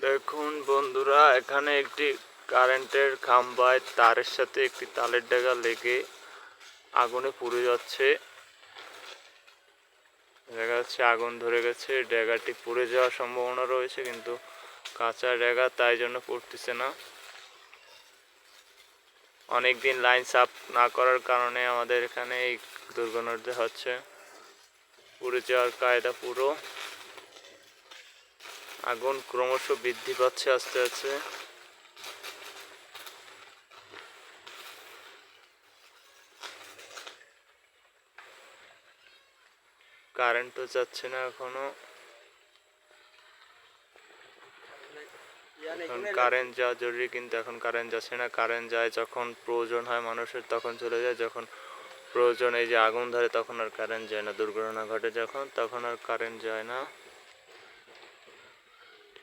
দেখুন বন্ধুরা, এখানে একটি কারেন্টের খাম্বায় তারের সাথে একটি তালের ডগা লেগে আগুনে পুড়ে যাচ্ছে। দেখা যাচ্ছে আগুন ধরে গেছে, ডগাটি পুড়ে যাওয়ার সম্ভাবনা রয়েছে, কিন্তু কাঁচা ডগা তাই জন্য পুড়তেছে না। অনেকদিন লাইন সাফ না করার কারণে আমাদের এখানে এই দুর্ঘটনাটি হচ্ছে। পুড়ে যাওয়ার কায়দা পুরো। আগুন ক্রমশ বৃদ্ধি পাচ্ছে আস্তে আস্তে। কারেন্টও যাচ্ছে না এখনো। এখন কারেন্ট যাওয়া জরুরি, কিন্তু এখন কারেন্ট যাচ্ছে না। কারেন্ট যায় যখন প্রয়োজন হয় মানুষের, তখন চলে যায়। যখন প্রয়োজন এই যে আগুন ধরে, তখন আর কারেন্ট যায় না। দুর্ঘটনা ঘটে যখন, তখন আর কারেন্ট যায় না।